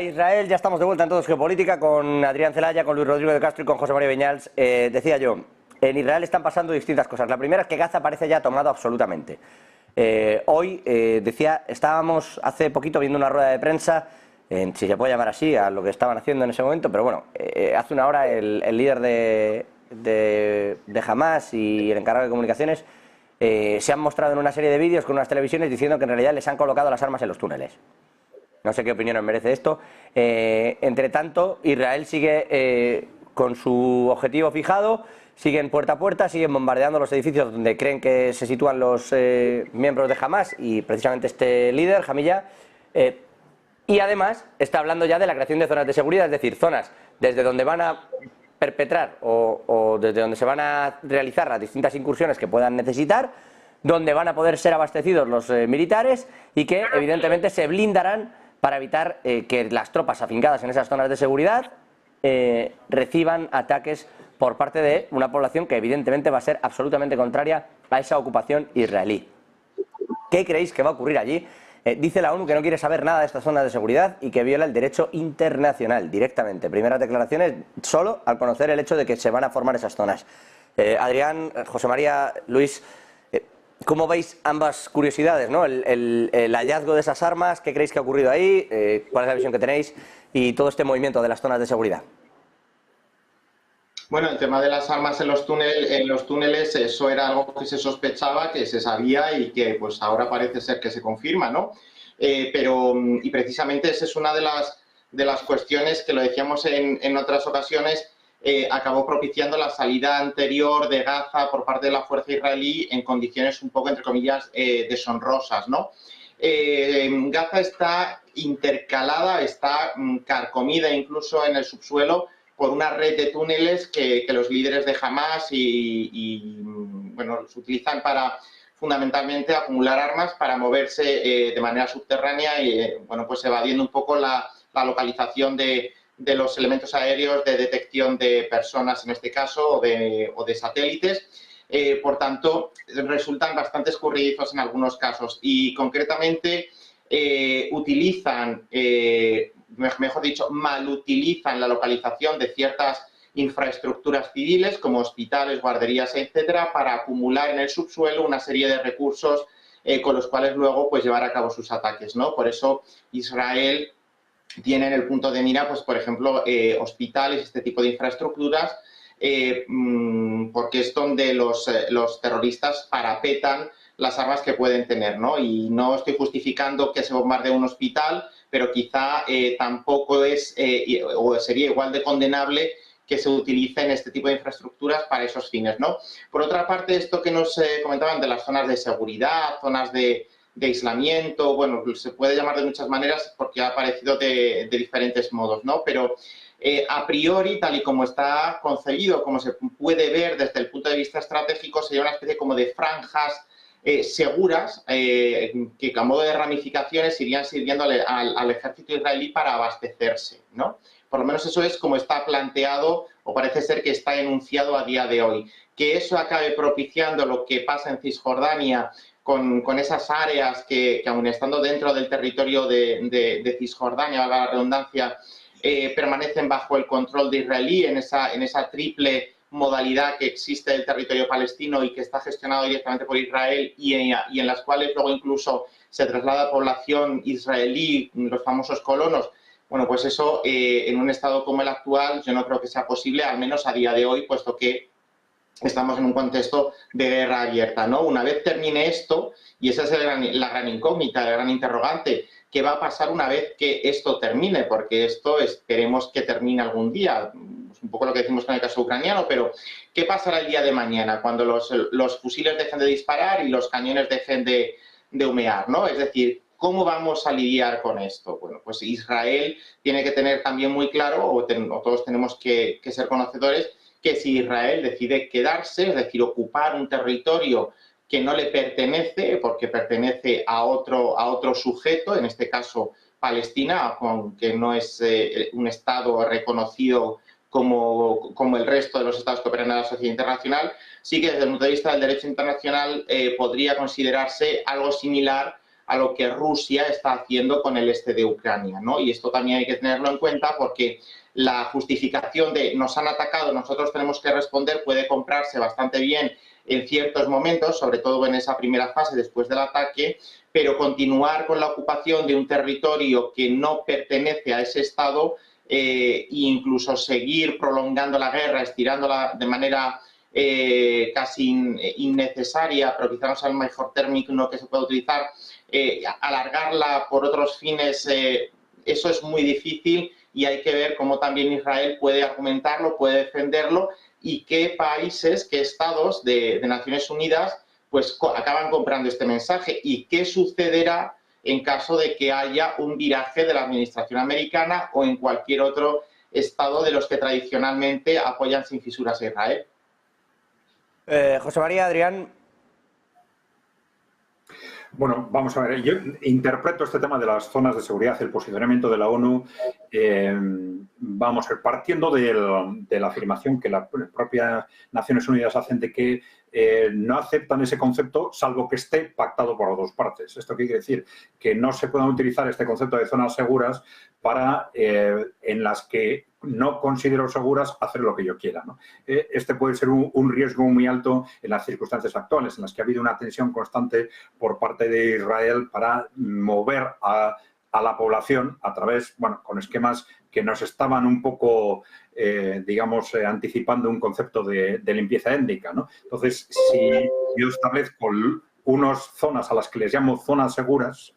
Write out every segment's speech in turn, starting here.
Israel, ya estamos de vuelta en Todos Geopolítica con Adrián Celaya, con Luis Rodrigo de Castro y con José María Viñals. Decía yo, en Israel están pasando distintas cosas. La primera es que Gaza parece ya tomado absolutamente. Hoy, decía, estábamos hace poquito viendo una rueda de prensa, si se puede llamar así, a lo que estaban haciendo en ese momento, pero bueno, hace una hora el líder de Hamas y el encargado de comunicaciones se han mostrado en una serie de vídeos con unas televisiones diciendo que en realidad les han colocado las armas en los túneles. No sé qué opinión merece esto. Entre tanto, Israel sigue con su objetivo fijado, siguen puerta a puerta, siguen bombardeando los edificios donde creen que se sitúan los miembros de Hamas y precisamente este líder, Hamiyah, y además está hablando ya de la creación de zonas de seguridad, es decir, zonas desde donde van a perpetrar o desde donde se van a realizar las distintas incursiones que puedan necesitar, donde van a poder ser abastecidos los militares y que evidentemente se blindarán para evitar que las tropas afincadas en esas zonas de seguridad reciban ataques por parte de una población que evidentemente va a ser absolutamente contraria a esa ocupación israelí. ¿Qué creéis que va a ocurrir allí? Dice la ONU que no quiere saber nada de estas zonas de seguridad y que viola el derecho internacional directamente. Primeras declaraciones solo al conocer el hecho de que se van a formar esas zonas. Adrián, José María, Luis, ¿cómo veis ambas curiosidades, ¿no? El hallazgo de esas armas, ¿qué creéis que ha ocurrido ahí? ¿Cuál es la visión que tenéis? Y todo este movimiento de las zonas de seguridad. Bueno, el tema de las armas en los túneles, eso era algo que se sospechaba, que se sabía y que pues ahora parece ser que se confirma, ¿no? Y precisamente esa es una de las cuestiones que lo decíamos en otras ocasiones, acabó propiciando la salida anterior de Gaza por parte de la fuerza israelí en condiciones un poco, entre comillas, deshonrosas, ¿no? Gaza está intercalada, está carcomida incluso en el subsuelo por una red de túneles que los líderes de Hamas bueno, los utilizan para fundamentalmente acumular armas para moverse de manera subterránea y bueno, pues evadiendo un poco la localización de los elementos aéreos de detección de personas en este caso o de satélites. Por tanto, resultan bastante escurridizos en algunos casos y concretamente utilizan, mejor dicho, malutilizan la localización de ciertas infraestructuras civiles como hospitales, guarderías, etcétera, para acumular en el subsuelo una serie de recursos con los cuales luego pues llevar a cabo sus ataques, ¿no? Por eso Israel tiene en el punto de mira, pues por ejemplo, hospitales, este tipo de infraestructuras, porque es donde los terroristas parapetan las armas que pueden tener, ¿no? Y no estoy justificando que se bombardee un hospital, pero quizá tampoco es, o sería igual de condenable que se utilicen este tipo de infraestructuras para esos fines, ¿no? Por otra parte, esto que nos comentaban de las zonas de seguridad, zonas de aislamiento, bueno, se puede llamar de muchas maneras porque ha aparecido de diferentes modos, ¿no? Pero a priori, tal y como está concebido, como se puede ver desde el punto de vista estratégico, sería una especie como de franjas seguras que a modo de ramificaciones irían sirviendo al ejército israelí para abastecerse, ¿no? Por lo menos eso es como está planteado o parece ser que está enunciado a día de hoy. Que eso acabe propiciando lo que pasa en Cisjordania con esas áreas que aun estando dentro del territorio de Cisjordania, valga la redundancia, permanecen bajo el control de israelí en esa triple modalidad que existe del territorio palestino y que está gestionado directamente por Israel y en las cuales luego incluso se traslada población israelí, los famosos colonos. Bueno, pues eso en un estado como el actual yo no creo que sea posible, al menos a día de hoy, puesto que estamos en un contexto de guerra abierta, ¿no? Una vez termine esto, y esa es la gran incógnita, el gran interrogante, ¿qué va a pasar una vez que esto termine? Porque esto esperemos que termine algún día, es un poco lo que decimos con el caso ucraniano, pero ¿qué pasará el día de mañana cuando los fusiles dejen de disparar y los cañones dejen de humear, ¿no? Es decir, ¿cómo vamos a lidiar con esto? Bueno, pues Israel tiene que tener también muy claro, o todos tenemos que ser conocedores, que si Israel decide quedarse, es decir, ocupar un territorio que no le pertenece, porque pertenece a otro sujeto, en este caso Palestina, que no es un Estado reconocido como el resto de los Estados que operan en la sociedad internacional, sí que desde el punto de vista del derecho internacional podría considerarse algo similar a lo que Rusia está haciendo con el este de Ucrania, ¿no? Y esto también hay que tenerlo en cuenta porque la justificación de nos han atacado, nosotros tenemos que responder puede comprarse bastante bien en ciertos momentos, sobre todo en esa primera fase después del ataque, pero continuar con la ocupación de un territorio que no pertenece a ese Estado e incluso seguir prolongando la guerra, estirándola de manera casi innecesaria, pero quizá no sea el mejor término que se pueda utilizar, alargarla por otros fines, eso es muy difícil y hay que ver cómo también Israel puede argumentarlo, puede defenderlo y qué países, qué estados de Naciones Unidas pues acaban comprando este mensaje y qué sucederá en caso de que haya un viraje de la administración americana o en cualquier otro estado de los que tradicionalmente apoyan sin fisuras a Israel. José María, Adrián. Bueno, vamos a ver, yo interpreto este tema de las zonas de seguridad, el posicionamiento de la ONU, vamos a ver, partiendo de la afirmación que las propias Naciones Unidas hacen de que no aceptan ese concepto salvo que esté pactado por las dos partes. ¿Esto qué quiere decir? Que no se puedan utilizar este concepto de zonas seguras para en las que no considero seguras hacer lo que yo quiera, ¿no? Este puede ser un riesgo muy alto en las circunstancias actuales, en las que ha habido una tensión constante por parte de Israel para mover a la población a través, bueno, con esquemas que nos estaban un poco, digamos, anticipando un concepto de limpieza étnica, ¿no? Entonces, si yo establezco unas zonas a las que les llamo zonas seguras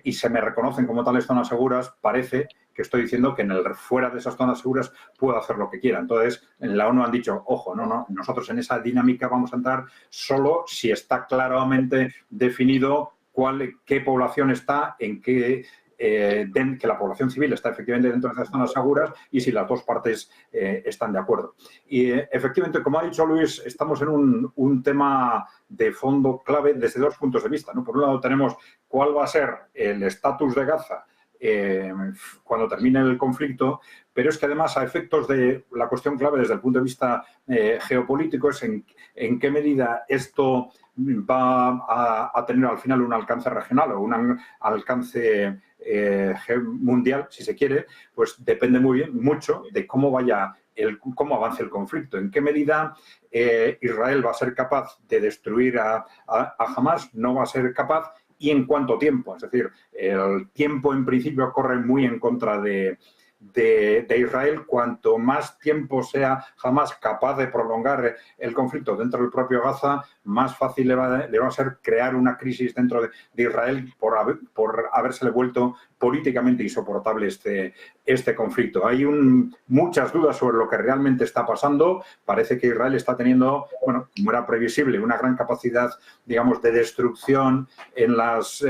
y se me reconocen como tales zonas seguras, parece que estoy diciendo que fuera de esas zonas seguras puedo hacer lo que quiera. Entonces, en la ONU han dicho, ojo, no, nosotros en esa dinámica vamos a entrar solo si está claramente definido qué población está, en qué, que la población civil está efectivamente dentro de esas zonas seguras y si las dos partes están de acuerdo. Y efectivamente, como ha dicho Luis, estamos en un tema de fondo clave desde dos puntos de vista, ¿no? Por un lado tenemos cuál va a ser el estatus de Gaza cuando termine el conflicto, pero es que además a efectos de la cuestión clave desde el punto de vista geopolítico es en qué medida esto va a tener al final un alcance regional o un alcance mundial, si se quiere, pues depende mucho de cómo avance el conflicto, en qué medida Israel va a ser capaz de destruir a Hamas, no va a ser capaz y en cuánto tiempo. Es decir, el tiempo en principio corre muy en contra de Israel. Cuanto más tiempo sea Hamas capaz de prolongar el conflicto dentro del propio Gaza, más fácil le va a ser crear una crisis dentro de Israel por habérsele vuelto políticamente insoportable este conflicto. Hay muchas dudas sobre lo que realmente está pasando. Parece que Israel está teniendo, bueno, como era previsible, una gran capacidad, digamos, de destrucción en las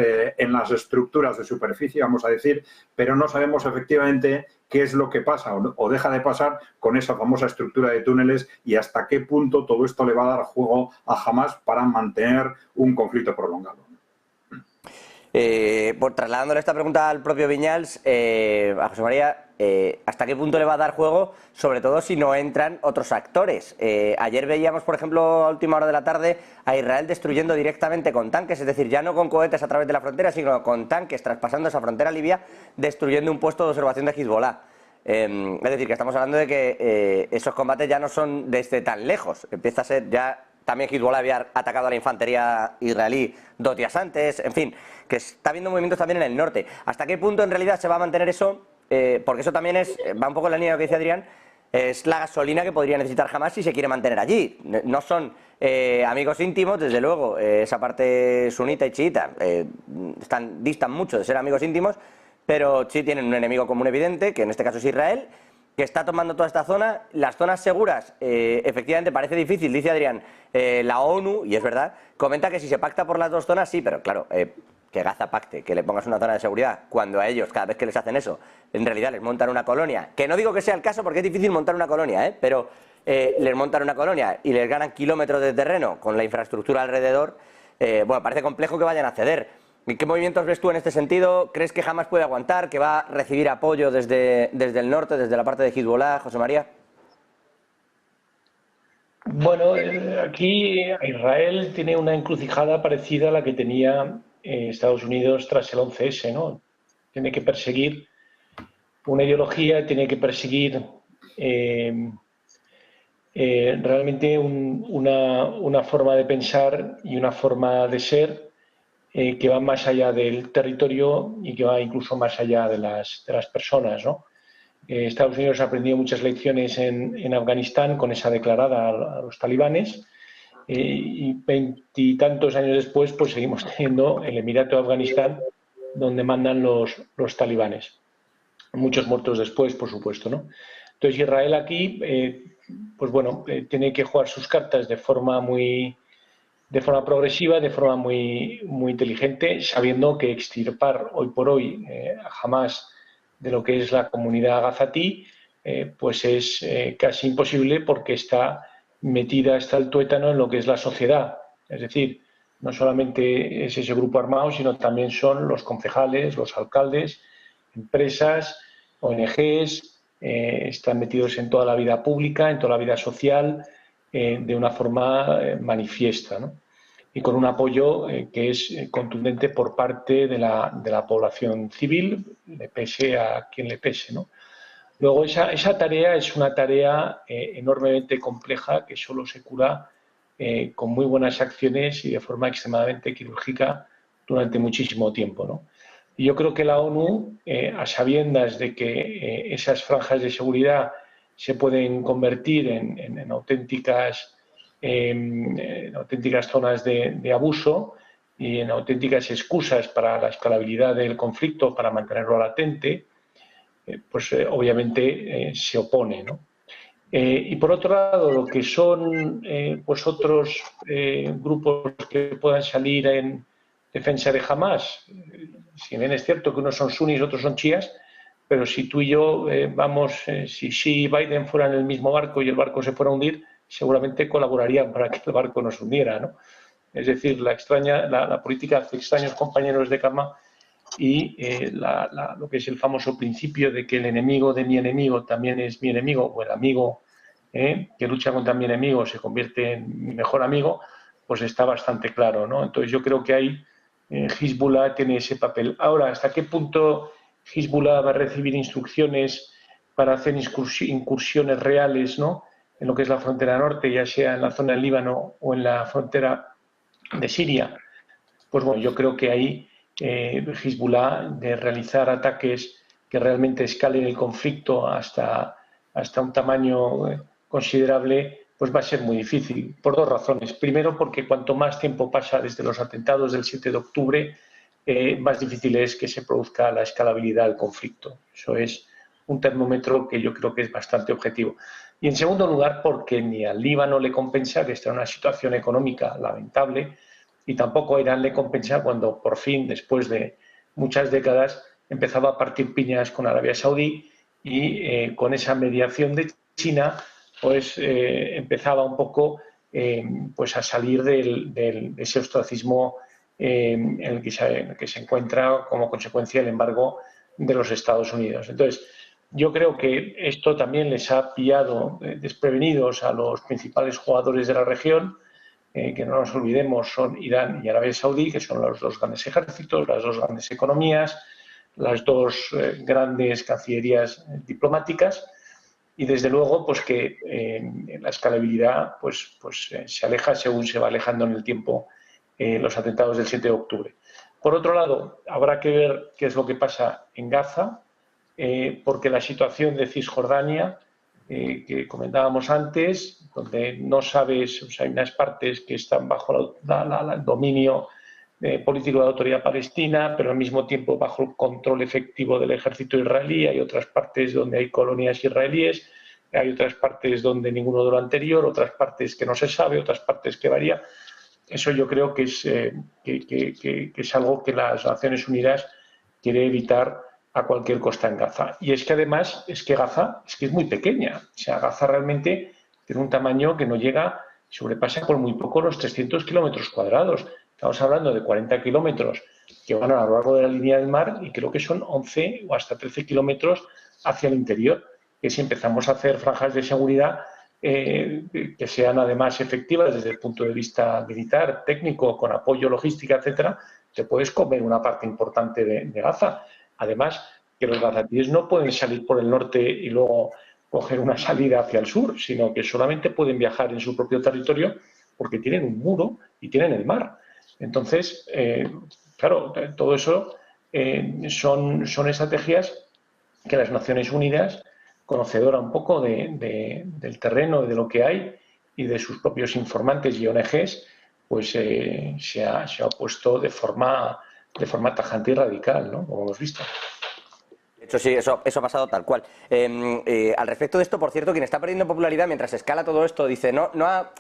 estructuras de superficie, vamos a decir, pero no sabemos efectivamente qué es lo que pasa o deja de pasar con esa famosa estructura de túneles y hasta qué punto todo esto le va a dar juego a Hamas para mantener un conflicto prolongado. Trasladándole esta pregunta al propio Viñals, a José María, ¿hasta qué punto le va a dar juego, sobre todo si no entran otros actores? Ayer veíamos, por ejemplo, a última hora de la tarde, a Israel destruyendo directamente con tanques, es decir, ya no con cohetes a través de la frontera, sino con tanques traspasando esa frontera libia, destruyendo un puesto de observación de Hezbollah. Es decir, que estamos hablando de que esos combates ya no son desde tan lejos, empieza a ser ya... También Hezbollah había atacado a la infantería israelí 2 días antes, en fin, que está habiendo movimientos también en el norte. ¿Hasta qué punto en realidad se va a mantener eso? Porque eso también va un poco en la línea de lo que dice Adrián, es la gasolina que podría necesitar Hamas si se quiere mantener allí. No son amigos íntimos, desde luego, esa parte sunita y chiita distan mucho de ser amigos íntimos, pero sí tienen un enemigo común evidente, que en este caso es Israel, que está tomando toda esta zona. Las zonas seguras, efectivamente parece difícil, dice Adrián, la ONU, y es verdad, comenta que si se pacta por las dos zonas, sí, pero claro, que Gaza pacte, que le pongas una zona de seguridad, cuando a ellos, cada vez que les hacen eso, en realidad les montan una colonia, que no digo que sea el caso porque es difícil montar una colonia, pero les montan una colonia y les ganan kilómetros de terreno con la infraestructura alrededor, bueno, parece complejo que vayan a ceder. ¿Qué movimientos ves tú en este sentido? ¿Crees que Hamas puede aguantar, que va a recibir apoyo desde el norte, desde la parte de Hezbollah, José María? Bueno, aquí Israel tiene una encrucijada parecida a la que tenía Estados Unidos tras el 11S, ¿no? Tiene que perseguir una ideología, tiene que perseguir realmente una forma de pensar y una forma de ser que va más allá del territorio y que va incluso más allá de las personas, ¿no? Estados Unidos ha aprendido muchas lecciones en Afganistán con esa declarada a los talibanes y 20 y tantos años después pues seguimos teniendo el Emirato de Afganistán donde mandan los talibanes. Muchos muertos después, por supuesto, ¿no? Entonces Israel aquí, pues bueno, tiene que jugar sus cartas de forma progresiva, de forma muy inteligente, sabiendo que extirpar hoy por hoy jamás de lo que es la comunidad gazatí, pues es casi imposible porque está metida hasta el tuétano en lo que es la sociedad. Es decir, no solamente es ese grupo armado, sino también son los concejales, los alcaldes, empresas, ONGs, están metidos en toda la vida pública, en toda la vida social, de una forma manifiesta, ¿no? Y con un apoyo que es contundente por parte de la población civil, le pese a quien le pese, ¿no? Luego, esa tarea es una tarea enormemente compleja que solo se cura con muy buenas acciones y de forma extremadamente quirúrgica durante muchísimo tiempo, ¿no? Y yo creo que la ONU, a sabiendas de que esas franjas de seguridad se pueden convertir en auténticas zonas de abuso y en auténticas excusas para la escalabilidad del conflicto, para mantenerlo latente, pues obviamente se opone, ¿no? Y por otro lado, lo que son pues otros grupos que puedan salir en defensa de Hamás, si bien es cierto que unos son sunis, otros son chiíes, pero si tú y yo si Xi y Biden fueran en el mismo barco y el barco se fuera a hundir, seguramente colaborarían para que el barco no se hundiera, ¿no? Es decir, la política hace extraños compañeros de cama y lo que es el famoso principio de que el enemigo de mi enemigo también es mi enemigo, o el amigo que lucha contra mi enemigo se convierte en mi mejor amigo, pues está bastante claro, ¿no? Entonces yo creo que ahí Hezbollah tiene ese papel. Ahora, ¿hasta qué punto Hezbollah va a recibir instrucciones para hacer incursiones reales, ¿no?, en lo que es la frontera norte, ya sea en la zona del Líbano o en la frontera de Siria? Pues bueno, yo creo que ahí Hezbollah, de realizar ataques que realmente escalen el conflicto hasta un tamaño considerable, pues va a ser muy difícil, por dos razones. Primero, porque cuanto más tiempo pasa desde los atentados del 7 de octubre, más difícil es que se produzca la escalabilidad del conflicto. Eso es un termómetro que yo creo que es bastante objetivo. Y en segundo lugar, porque ni al Líbano le compensa, que está en una situación económica lamentable, y tampoco a Irán le compensa cuando por fin, después de muchas décadas, empezaba a partir piñas con Arabia Saudí y con esa mediación de China, pues empezaba un poco pues a salir de ese ostracismo en el que se encuentra como consecuencia del embargo de los Estados Unidos. Entonces, yo creo que esto también les ha pillado desprevenidos a los principales jugadores de la región, que no nos olvidemos son Irán y Arabia Saudí, que son los dos grandes ejércitos, las dos grandes economías, las dos grandes cancillerías diplomáticas, y desde luego pues que la escalabilidad pues se aleja según se va alejando en el tiempo los atentados del 7 de octubre. Por otro lado, habrá que ver qué es lo que pasa en Gaza, porque la situación de Cisjordania, que comentábamos antes, donde no sabes, o sea, hay unas partes que están bajo el dominio político de la autoridad palestina, pero al mismo tiempo bajo el control efectivo del ejército israelí. Hay otras partes donde hay colonias israelíes, hay otras partes donde ninguno de lo anterior, otras partes que no se sabe, otras partes que varía. Eso yo creo que es algo que las Naciones Unidas quiere evitar a cualquier costa en Gaza. Y es que además, Gaza es muy pequeña. O sea, Gaza realmente tiene un tamaño que no llega, sobrepasa por muy poco los 300 kilómetros cuadrados. Estamos hablando de 40 kilómetros que van a lo largo de la línea del mar y creo que son 11 o hasta 13 kilómetros hacia el interior. Que si empezamos a hacer franjas de seguridad que sean además efectivas desde el punto de vista militar, técnico, con apoyo, logística, etcétera, te puedes comer una parte importante de Gaza. Además, que los gazatíes no pueden salir por el norte y luego coger una salida hacia el sur, sino que solamente pueden viajar en su propio territorio porque tienen un muro y tienen el mar. Entonces, claro, todo eso son estrategias que las Naciones Unidas, conocedora un poco del terreno, de lo que hay y de sus propios informantes y ONGs, pues se ha opuesto de forma tajante y radical, ¿no? Como hemos visto. De hecho, sí, eso ha pasado tal cual. Al respecto de esto, por cierto, quien está perdiendo popularidad mientras escala todo esto, dice, no ha